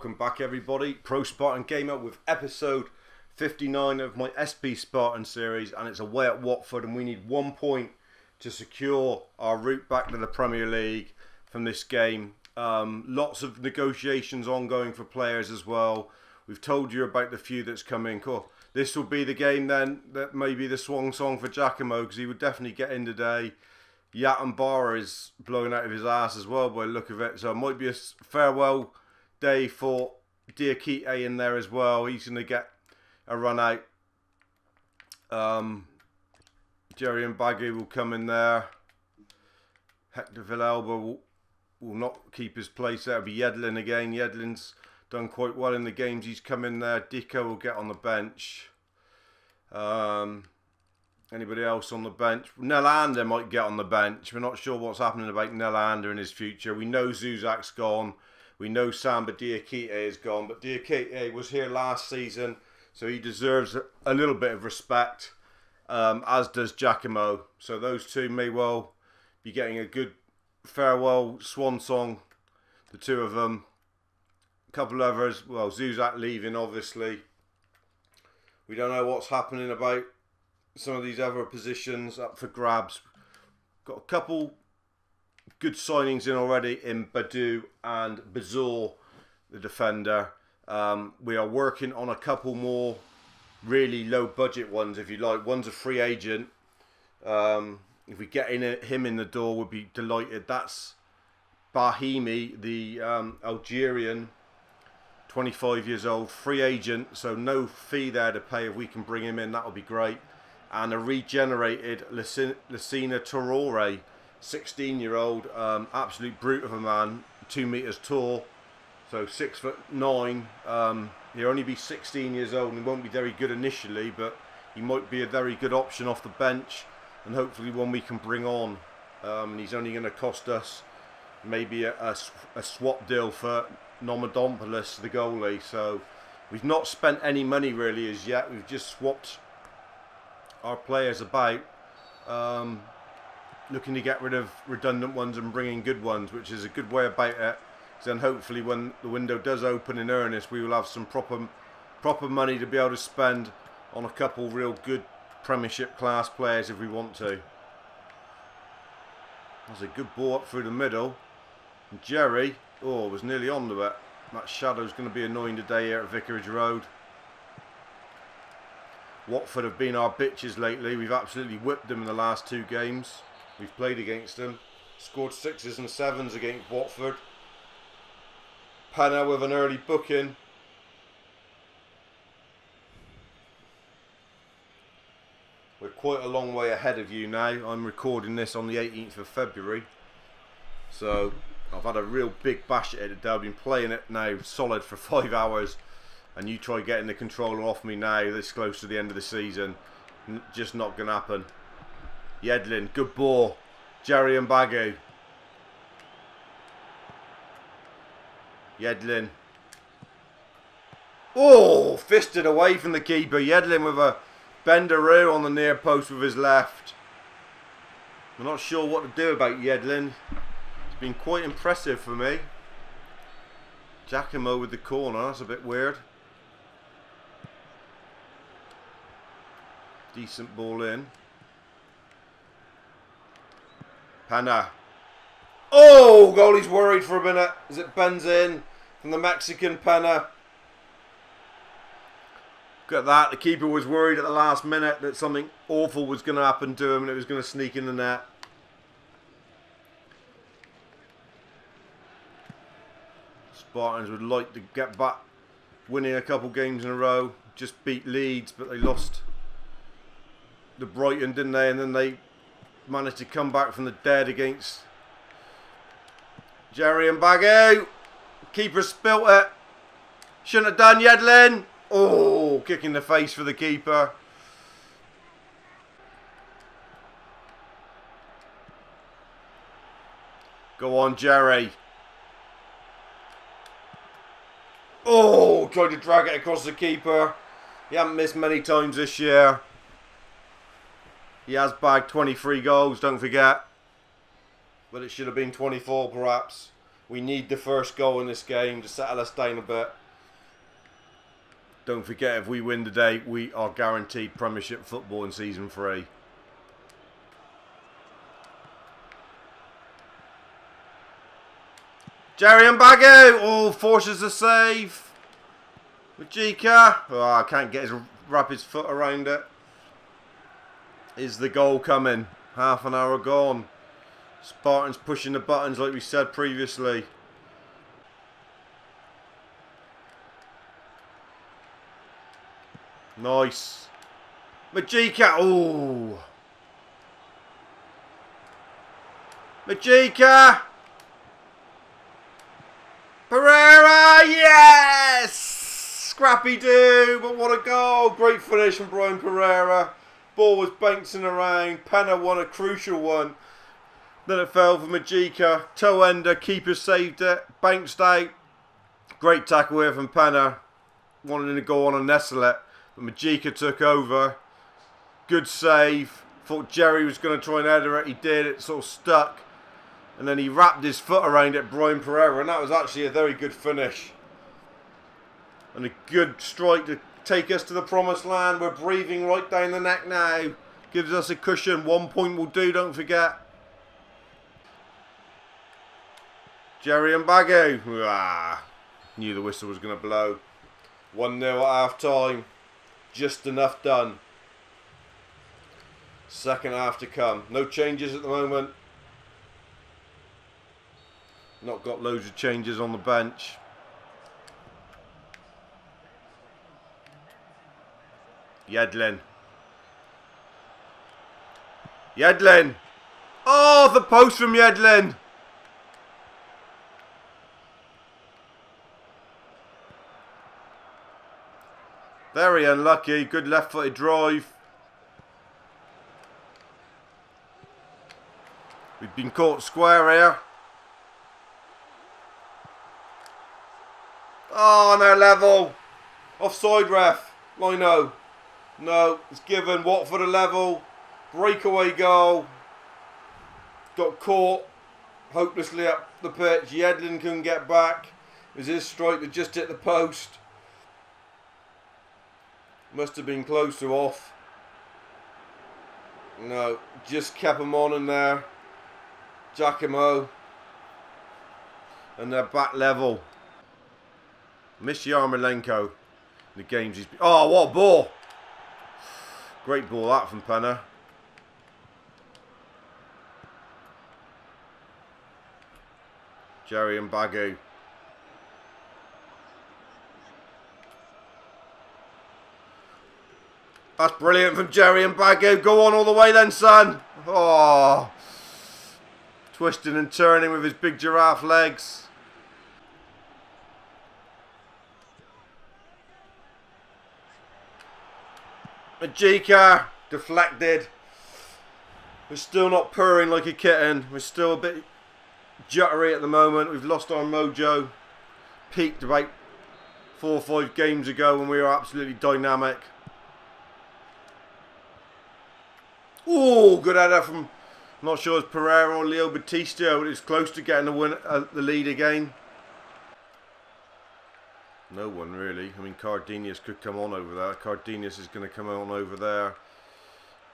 Welcome back everybody, ProSpartanGamer with episode 59 of my SP Spartan series, and it's away at Watford and we need 1 point to secure our route back to the Premier League from this game. Lots of negotiations ongoing for players as well. We've told you about the few that's coming. Cool. This will be the game then that may be the swan song for Giacomo, because he would definitely get in today. Yattenborough is blowing out of his ass as well by the look of it, so it might be a farewell day for Diakite in there as well. He's going to get a run out. Jerry and Bagu will come in there. Hector Villalba will not keep his place. That'll be Yedlin again. Yedlin's done quite well in the games he's come in there. Diko will get on the bench. Anybody else on the bench? Nelander might get on the bench. We're not sure what's happening about Nelander in his future. We know Zuzak's gone. We know Samba Diakite is gone. But Diakite was here last season, so he deserves a little bit of respect, as does Giacomo. So those two may well be getting a good farewell swan song, the two of them. A couple others, well, Zuzak leaving obviously. We don't know what's happening about some of these other positions up for grabs. Got a couple good signings in already in Badu and Bazour, the defender. We are working on a couple more really low budget ones, if you like. One's a free agent. If we get him in the door, we'll be delighted. That's Bahimi, the Algerian, 25 years old, free agent, so no fee there to pay. If we can bring him in, that'll be great. And a regenerated Lucina Traore, 16-year-old, absolute brute of a man, 2 meters tall, so 6'9". He'll only be 16 years old and he won't be very good initially, but he might be a very good option off the bench and hopefully one we can bring on. And he's only going to cost us maybe a swap deal for Nomodompoulos, the goalie. So we've not spent any money really as yet. We've just swapped our players about, looking to get rid of redundant ones and bring in good ones, which is a good way about it. Then hopefully when the window does open in earnest, we will have some proper money to be able to spend on a couple real good Premiership class players if we want to. That's a good ball up through the middle. And Jerry, oh, was nearly onto it. That shadow's going to be annoying today here at Vicarage Road. Watford have been our bitches lately. We've absolutely whipped them in the last 2 games we've played against them. Scored 6s and 7s against Watford. Penna with an early booking. We're quite a long way ahead of you now. I'm recording this on the 18th of February. So I've had a real big bash at it today. I've been playing it now solid for 5 hours. And you try getting the controller off me now, this close to the end of the season. Just not going to happen. Yedlin, good ball. Jerry and Bagu. Yedlin. Oh, fisted away from the keeper. Yedlin with a benderoo on the near post with his left. I'm not sure what to do about Yedlin. It's been quite impressive for me. Giacomo with the corner, that's a bit weird. Decent ball in. Penna. Oh, goalie's worried for a minute as it bends in from the Mexican Penna. Look at that. The keeper was worried at the last minute that something awful was going to happen to him and it was going to sneak in the net. Spartans would like to get back winning a couple games in a row. Just beat Leeds, but they lost the Brighton, didn't they? And then they managed to come back from the dead against Jerry and Bagu. Keeper spilt it. Shouldn't have done, Yedlin. Oh, kick in the face for the keeper. Go on, Jerry. Oh, tried to drag it across the keeper. He hasn't missed many times this year. He has bagged 23 goals, don't forget. But it should have been 24 perhaps. We need the first goal in this game to settle us down a bit. Don't forget, if we win today, we are guaranteed Premiership football in Season 3. Jerry and Bagu! Oh, forces a save. Majika. Oh, I can't wrap his foot around it. Is the goal coming? Half an hour gone. Spartans pushing the buttons like we said previously. Nice. Majika. Oh. Majika. Pereira. Yes. Scrappy do. But what a goal. Great finish from Brian Pereira. Ball was bouncing around. Penna won a crucial one. Then it fell for Majika. Toe ender. Keeper saved it. Bounced out. Great tackle here from Penna. Wanted to go on and nestle it. But Majika took over. Good save. Thought Jerry was going to try and header it. He did. It sort of stuck. And then he wrapped his foot around it, Brian Pereira. And that was actually a very good finish. And a good strike to take us to the promised land. We're breathing right down the neck now. Gives us a cushion. 1 point will do, don't forget. Jerry and Bagu. Ah, knew the whistle was going to blow. 1-0 at half time. Just enough done. Second half to come. No changes at the moment. Not got loads of changes on the bench. Yedlin. Yedlin. Oh, the post from Yedlin. Very unlucky. Good left-footed drive. We've been caught square here. Oh, no level. Offside ref. Lino. No, it's given. Watford a level. Breakaway goal. Got caught hopelessly up the pitch. Yedlin couldn't get back. It was his strike that just hit the post. Must have been close to off. No, just kept him on in there. Giacomo. And they're back level. Miss Yarmolenko. The games he's... Oh, what a ball. Great ball that from Penna. Jerry and Bagu. That's brilliant from Jerry and Bagu. Go on all the way then, son. Oh. Twisting and turning with his big giraffe legs. Majika. Deflected. We're still not purring like a kitten. We're still a bit juttery at the moment. We've lost our mojo. Peaked about 4 or 5 games ago when we were absolutely dynamic. Oh, good header from, not sure it's Pereira or Leo Batista, but it's close to getting the lead again. No one really. I mean, Cardenius could come on over there. Cardenius is going to come on over there.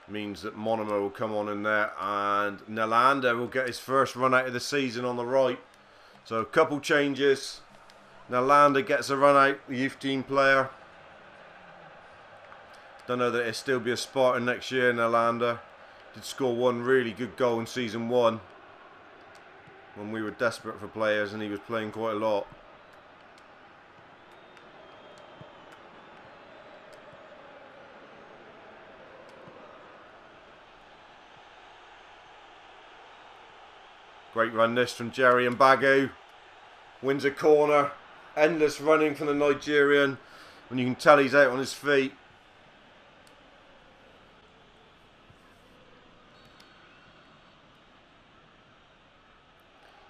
Means that Monimo will come on in there, and Nelander will get his first run out of the season on the right. So a couple changes. Nelander gets a run out, the youth team player. Don't know that he'll still be a Spartan next year. Nelander did score 1 really good goal in season 1 when we were desperate for players, and he was playing quite a lot. Great run this from Jerry and Bagu. Wins a corner. Endless running from the Nigerian when you can tell he's out on his feet.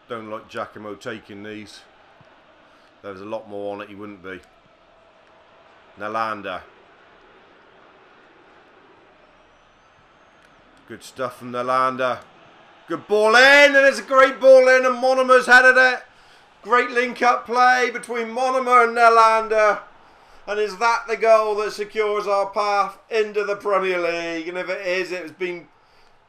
Don't like Giacomo taking these. There's a lot more on it, he wouldn't be. Nelander. Good stuff from Nelander. Good ball in, and it's a great ball in, and Monimo's headed it. Great link-up play between Monomer and Nelander. And is that the goal that secures our path into the Premier League? And if it is, it's been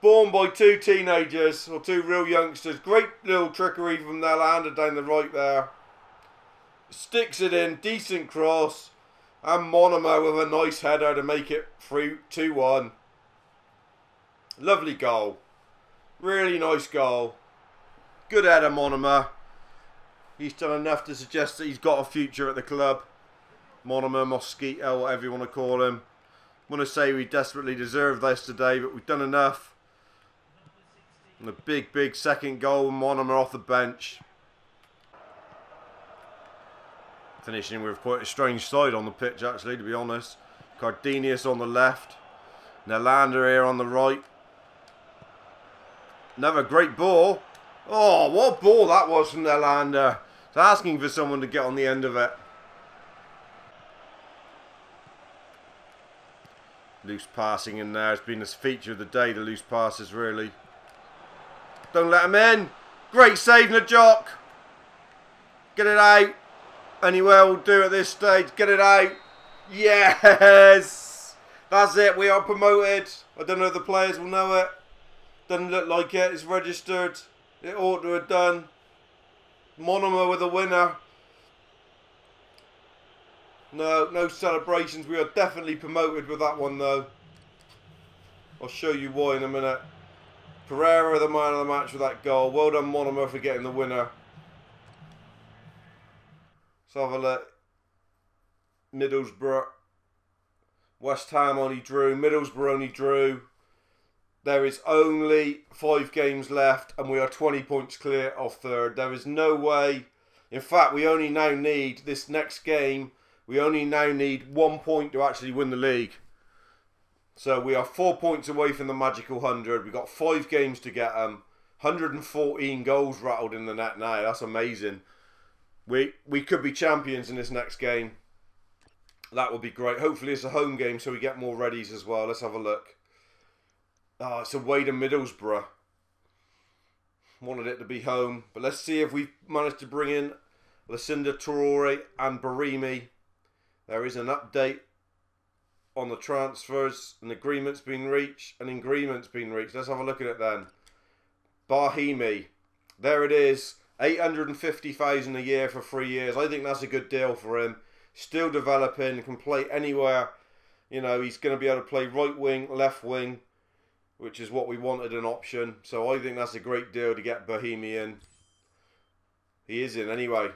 born by two teenagers, or two real youngsters. Great little trickery from Nelander down the right there. Sticks it in, decent cross. And Monomer with a nice header to make it through 2-1. Lovely goal. Really nice goal. Good header, Monomer. He's done enough to suggest that he's got a future at the club. Monomer, Mosquito, whatever you want to call him. I want to say we desperately deserve this today, but we've done enough. And a big, big second goal, Monomer off the bench. Finishing with quite a strange side on the pitch, actually, to be honest. Cardenius on the left. Nelander here on the right. Another great ball. Oh, what ball that was from Nelander. It's asking for someone to get on the end of it. Loose passing in there. It's been a feature of the day, the loose passes, really. Don't let him in. Great save, Najok. Get it out. Anywhere will do at this stage. Get it out. Yes. That's it. We are promoted. I don't know if the players will know it. Doesn't look like it. It's registered. It ought to have done. Monomer with a winner. No celebrations. We are definitely promoted with that one, though. I'll show you why in a minute. Pereira, the man of the match with that goal. Well done, Monomer, for getting the winner. Let's have a look. Middlesbrough. West Ham only drew. Middlesbrough only drew. There is only 5 games left and we are 20 points clear of third. There is no way. In fact, we only now need this next game. We only now need 1 point to actually win the league. So we are 4 points away from the magical 100. We've got 5 games to get them. 114 goals rattled in the net now. That's amazing. We could be champions in this next game. That would be great. Hopefully it's a home game so we get more readies as well. Let's have a look. Oh, it's away to Middlesbrough. Wanted it to be home. But let's see if we've managed to bring in Lucinda Traore and Barimi. There is an update on the transfers. An agreement's been reached. Let's have a look at it then. Barhimi. There it is. 850,000 a year for 3 years. I think that's a good deal for him. Still developing, can play anywhere. You know, he's going to be able to play right wing, left wing, which is what we wanted, an option. So I think that's a great deal to get Bohemi in. He is in anyway.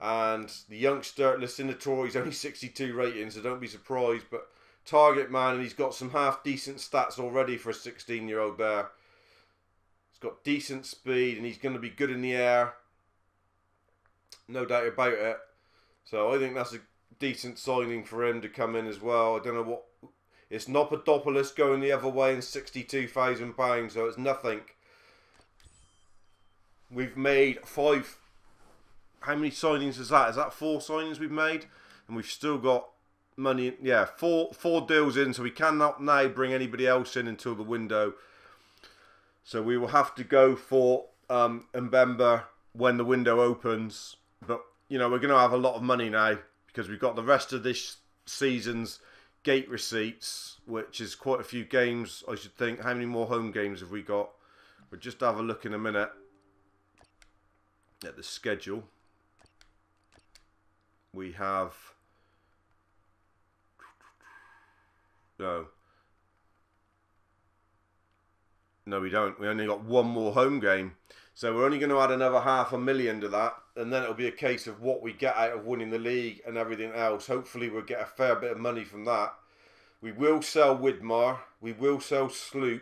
And the youngster, Lucinda Torre, he's only 62 rating, so don't be surprised. But target man, and he's got some half decent stats already for a 16-year-old there. Got decent speed and he's going to be good in the air, no doubt about it. So I think that's a decent signing for him to come in as well. I don't know what, it's Papadopoulos going the other way and £62,000, so it's nothing. We've made 5, how many signings is that? Is that 4 signings we've made? And we've still got money, yeah, four deals in, so we cannot now bring anybody else in until the window. So we will have to go for Mbemba when the window opens. But, you know, we're going to have a lot of money now because we've got the rest of this season's gate receipts, which is quite a few games, I should think. How many more home games have we got? We'll just have a look in a minute at the schedule. We have... No, we don't. We only got 1 more home game. So we're only going to add another 500,000 to that. And then it'll be a case of what we get out of winning the league and everything else. Hopefully we'll get a fair bit of money from that. We will sell Widmar. We will sell Sloop.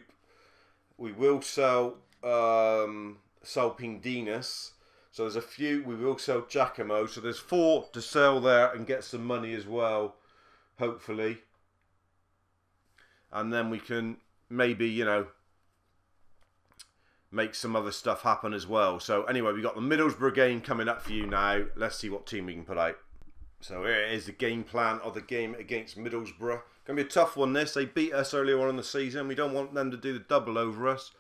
We will sell Salpindinas. So there's a few. We will sell Giacomo. So there's 4 to sell there and get some money as well. Hopefully. And then we can maybe, you know, make some other stuff happen as well. So anyway, we've got the Middlesbrough game coming up for you now. Let's see what team we can put out. So here it is, the game plan of the game against Middlesbrough. Going to be a tough one, this. They beat us earlier on in the season. We don't want them to do the double over us.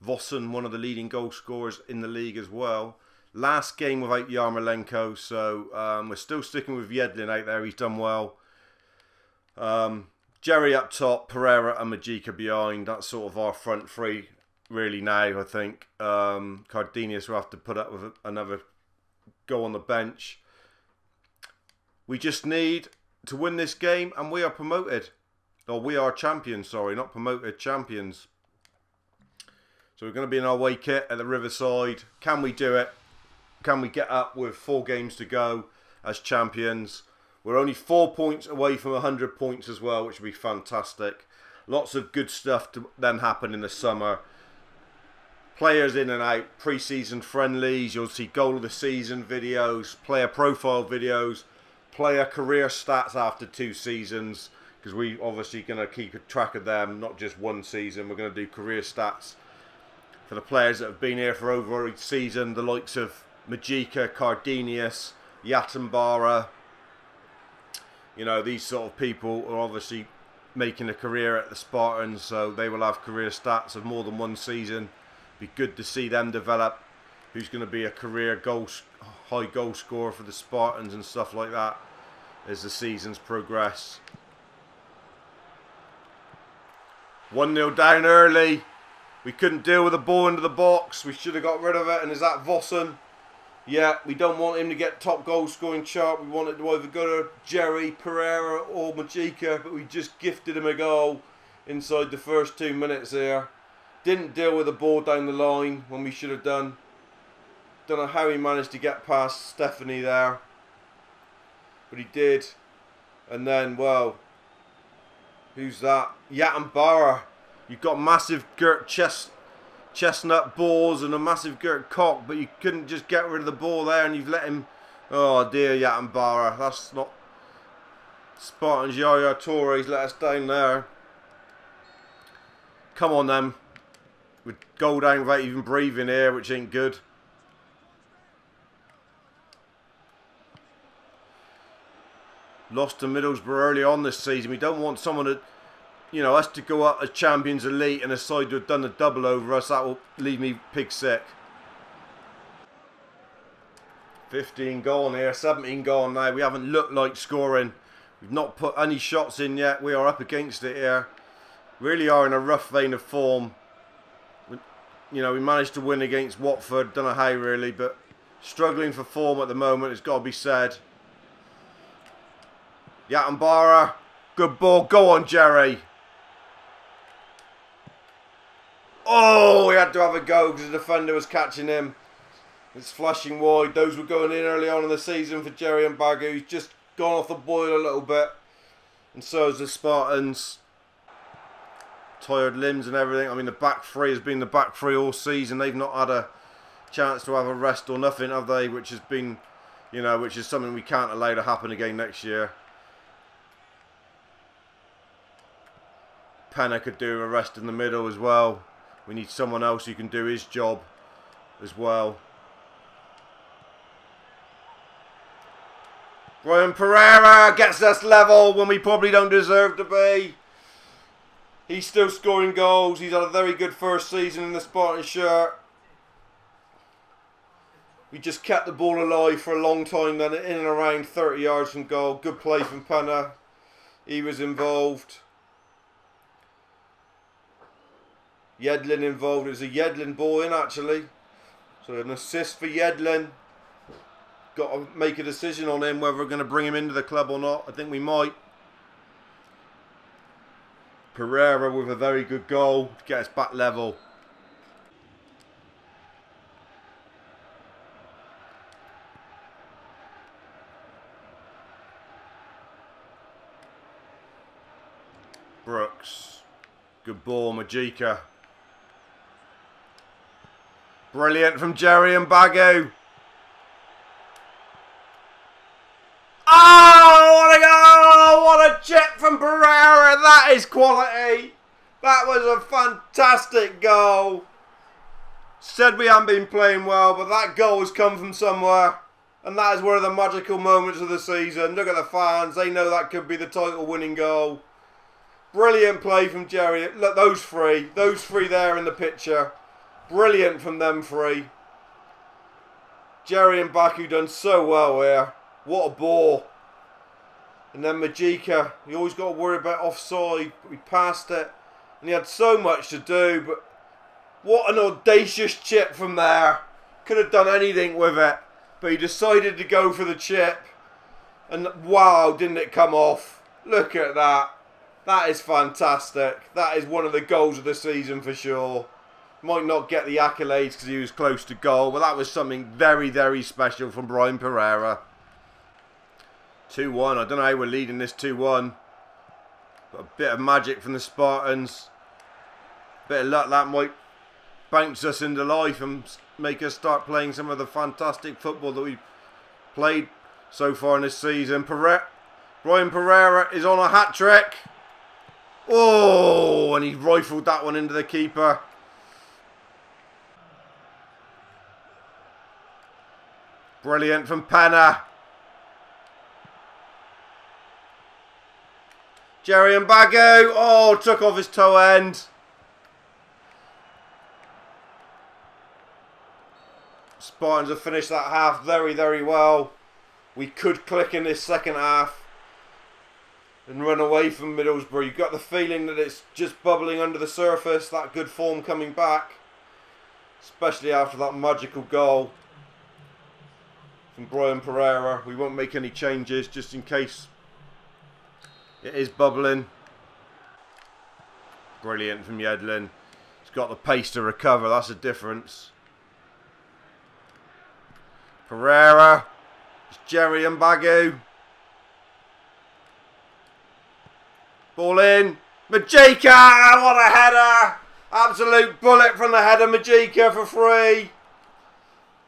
Vossen, one of the leading goal scorers in the league as well. Last game without Yarmolenko, so we're still sticking with Yedlin out there. He's done well. Jerry up top, Pereira and Majika behind. That's sort of our front three really now, I think. Cardenas will have to put up with another go on the bench. We just need to win this game and we are promoted. Or we are champions, sorry, not promoted, champions. So we're going to be in our away kit at the Riverside. Can we do it? Can we get up with 4 games to go as champions? We're only 4 points away from 100 points as well, which would be fantastic. Lots of good stuff to then happen in the summer. Players in and out, pre-season friendlies. You'll see goal of the season videos, player profile videos, player career stats after 2 seasons. Because we obviously going to keep a track of them, not just 1 season. We're going to do career stats for the players that have been here for over a season. The likes of Majika, Cardenas, Yatambara. You know, these sort of people are obviously making a career at the Spartans, so they will have career stats of more than 1 season. Be good to see them develop. Who's going to be a career high goal scorer for the Spartans and stuff like that as the seasons progress. 1-0 down early. We couldn't deal with the ball into the box. We should have got rid of it. And is that Vossen? Yeah, we don't want him to get top goal scoring chart. We wanted to either go to Jerry, Pereira or Majika, but we just gifted him a goal inside the first 2 minutes there. Didn't deal with the ball down the line when we should have done. Don't know how he managed to get past Stephanie there, but he did. And then, well, who's that? Yatambara. You've got massive girt chestnut balls and a massive girt cock, but you couldn't just get rid of the ball there, and you've let him. Oh dear, Yatambara. That's not Spartans. Yaya Torres let us down there. Come on then. We'd go down without even breathing here, which ain't good. Lost to Middlesbrough early on this season. We don't want someone to, you know, us to go up as Champions Elite and a side to have done the double over us. That will leave me pig sick. 15 gone here, 17 gone now. We haven't looked like scoring. We've not put any shots in yet. We are up against it here. Really are in a rough vein of form. You know, we managed to win against Watford. Don't know how really, but struggling for form at the moment, it's got to be said. Yatambara, good ball. Go on, Jerry. Oh, he had to have a go because the defender was catching him. It's flashing wide. Those were going in early on in the season for Jerry and Bagu. He's just gone off the boil a little bit. And so has the Spartans. Tired limbs and everything. I mean, the back three has been the back three all season. They've not had a chance to have a rest or nothing, have they? Which has been, you know, which is something we can't allow to happen again next year. Penna could do a rest in the middle as well. We need someone else who can do his job as well. Brian Pereira gets us level when we probably don't deserve to be. He's still scoring goals. He's had a very good first season in the Spartan shirt. We just kept the ball alive for a long time then, in and around 30 yards from goal. Good play from Penna. He was involved. Yedlin involved. It was a Yedlin ball in actually. So an assist for Yedlin. Got to make a decision on him whether we're going to bring him into the club or not. I think we might. Pereira with a very good goal to get us back level. Brooks. Good ball, Majika. Brilliant from Jerry and Bagu. Oh, what a goal! What a chip from Pereira! That is quality. That was a fantastic goal. Said we haven't been playing well, but that goal has come from somewhere. And that is one of the magical moments of the season. Look at the fans. They know that could be the title winning goal. Brilliant play from Jerry. Look, those three. Those three there in the picture. Brilliant from them three. Jerry and Baku done so well here. What a ball. And then Majika, you always got to worry about offside. We passed it. And he had so much to do, but what an audacious chip from there. Could have done anything with it, but he decided to go for the chip. And wow, didn't it come off. Look at that. That is fantastic. That is one of the goals of the season for sure. Might not get the accolades because he was close to goal, but that was something very, very special from Brian Pereira. 2-1. I don't know how we're leading this 2-1. Got a bit of magic from the Spartans. Bit of luck that might bounce us into life and make us start playing some of the fantastic football that we've played so far in this season. Brian Pereira is on a hat-trick. Oh, and he rifled that one into the keeper. Brilliant from Penna. Jerry and Bago. Oh, took off his toe end. Spartans have finished that half very, very well. We could click in this second half and run away from Middlesbrough. You've got the feeling that it's just bubbling under the surface, that good form coming back. Especially after that magical goal from Brian Pereira. We won't make any changes just in case it is bubbling. Brilliant from Yedlin. He's got the pace to recover, that's a difference. Pereira. It's Jerry and Bagu. Ball in. Majika! What a header! Absolute bullet from the header. Majika for free.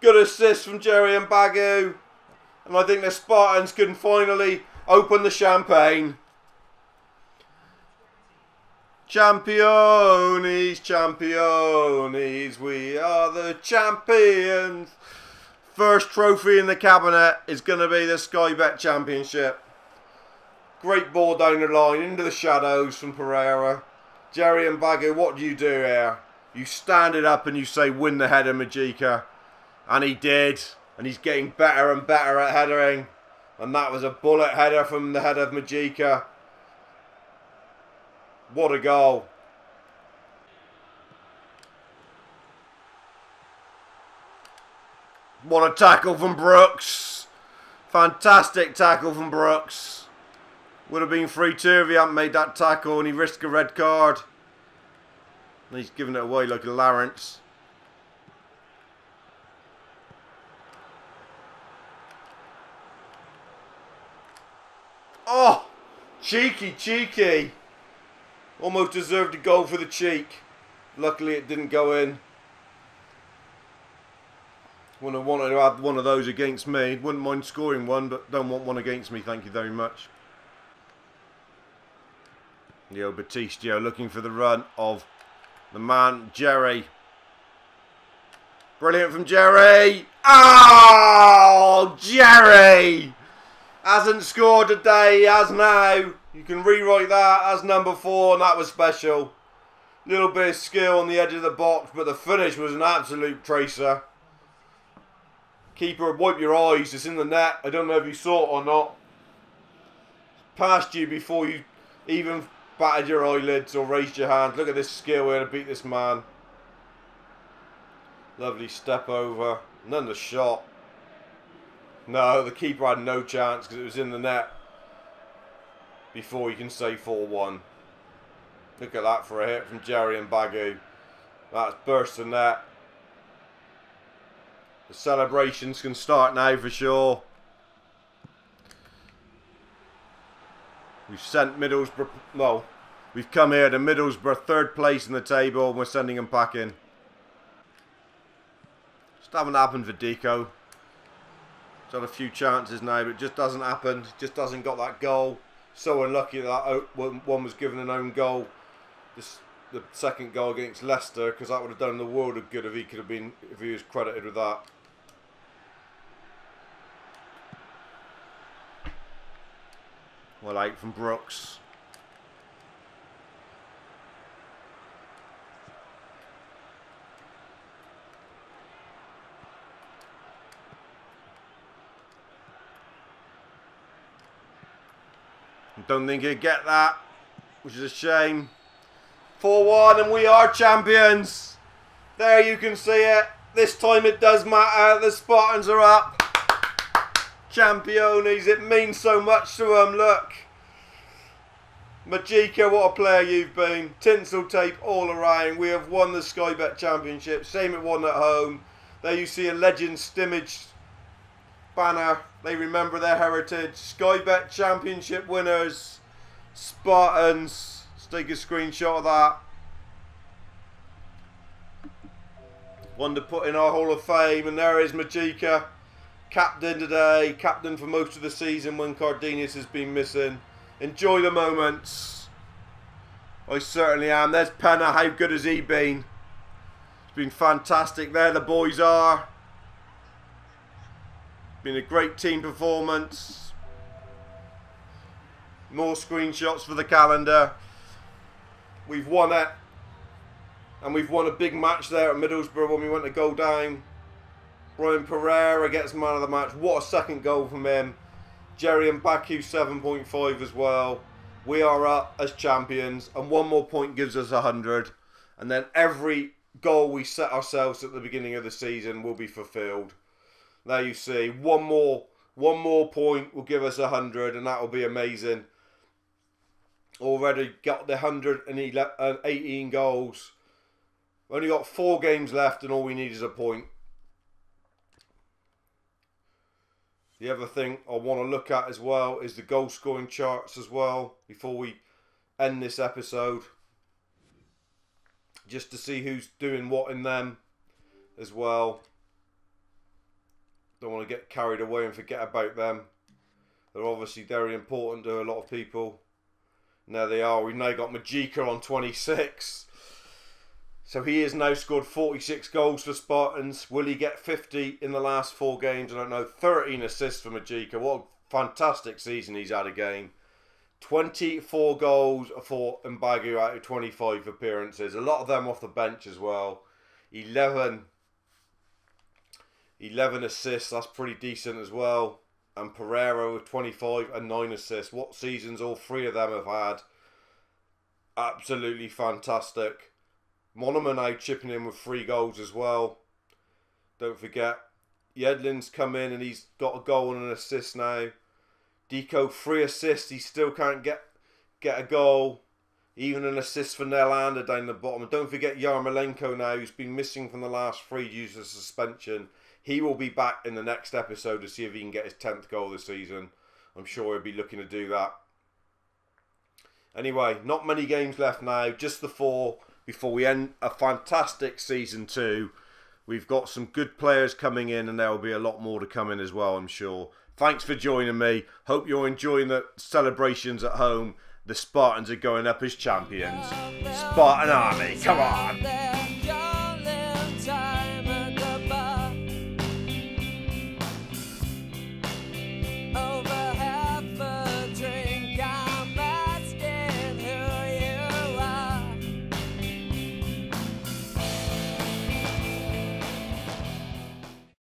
Good assist from Jerry and Bagu. And I think the Spartans can finally open the champagne. Championes, championes, we are the champions. First trophy in the cabinet is going to be the Sky Bet Championship. Great ball down the line, into the shadows from Pereira. Jerry and Bagu, what do you do here? You stand it up and you say, win the header, Majika. And he did. And he's getting better and better at headering. And that was a bullet header from the head of Majika. What a goal. What a tackle from Brooks. Fantastic tackle from Brooks. Would have been 3-2 if he hadn't made that tackle and he risked a red card. And he's giving it away like a Lawrence. Oh! Cheeky, cheeky. Almost deserved a goal for the cheek. Luckily it didn't go in. Wouldn't have wanted to have one of those against me. Wouldn't mind scoring one, but don't want one against me, thank you very much. Leo Batistio looking for the run of the man, Jerry. Brilliant from Jerry. Oh, Jerry! Hasn't scored today, he has now. You can rewrite that as number 4, and that was special. Little bit of skill on the edge of the box, but the finish was an absolute tracer. Keeper, wipe your eyes, it's in the net. I don't know if you saw it or not. Past you before you even batted your eyelids or raised your hand. Look at this skill here to beat this man. Lovely step over. And then the shot. No, the keeper had no chance because it was in the net. Before you can say 4-1. Look at that for a hit from Jerry and Bagu. That's burst the net. The celebrations can start now for sure. We've sent Middlesbrough, well, we've come here to Middlesbrough 3rd place in the table and we're sending them packing. Just haven't happened for Deco. He's had a few chances now, but it just doesn't happen. Just doesn't got that goal. So unlucky that one was given an own goal. The second goal against Leicester, because that would have done the world of good if he could have been, if he was credited with that. Well out from Brooks. Don't think he'd get that, which is a shame. 4-1 and we are champions. There you can see it. This time it does matter. The Spartans are up. Championes. It means so much to them. Look. Majika, what a player you've been. Tinsel tape all around. We have won the Sky Bet Championship. Same it won at home. There you see a Legend Stimmage banner. They remember their heritage. Sky Bet Championship winners. Spartans. Let's take a screenshot of that. One to put in our Hall of Fame. And there is Majika. Captain today. Captain for most of the season when Cardenas has been missing. Enjoy the moments. I certainly am. There's Penna. How good has he been? It's been fantastic. There the boys are. Been a great team performance. More screenshots for the calendar. We've won it. And we've won a big match there at Middlesbrough when we went to go down. Brian Pereira gets man of the match. What a second goal from him. Jerry and Baku 7.5 as well. We are up as champions. And one more point gives us 100. And then every goal we set ourselves at the beginning of the season will be fulfilled. There you see. One more point will give us 100. And that will be amazing. Already got the 118 goals. Only got 4 games left and all we need is a point. The other thing I want to look at as well is the goal scoring charts as well before we end this episode. Just to see who's doing what in them as well. Don't want to get carried away and forget about them. They're obviously very important to a lot of people. And there they are. We've now got Majika on 26. So he has now scored 46 goals for Spartans. Will he get 50 in the last 4 games? I don't know. 13 assists for Majika. What a fantastic season he's had again. 24 goals for Mbagu out of 25 appearances. A lot of them off the bench as well. 11 assists. That's pretty decent as well. And Pereira with 25 and 9 assists. What seasons all 3 of them have had. Absolutely fantastic. Monomer now chipping in with 3 goals as well. Don't forget. Yedlin's come in and he's got a goal and an assist now. Deco 3 assists. He still can't get a goal. Even an assist for Nelander down the bottom. And don't forget Yarmolenko now, who's been missing from the last 3 due to suspension. He will be back in the next episode to see if he can get his 10th goal this season. I'm sure he'll be looking to do that. Anyway, not many games left now. Just the 4. Before we end a fantastic season 2. We've got some good players coming in and there will be a lot more to come in as well, I'm sure. Thanks for joining me. Hope you're enjoying the celebrations at home. The Spartans are going up as champions. Spartan Army, come on!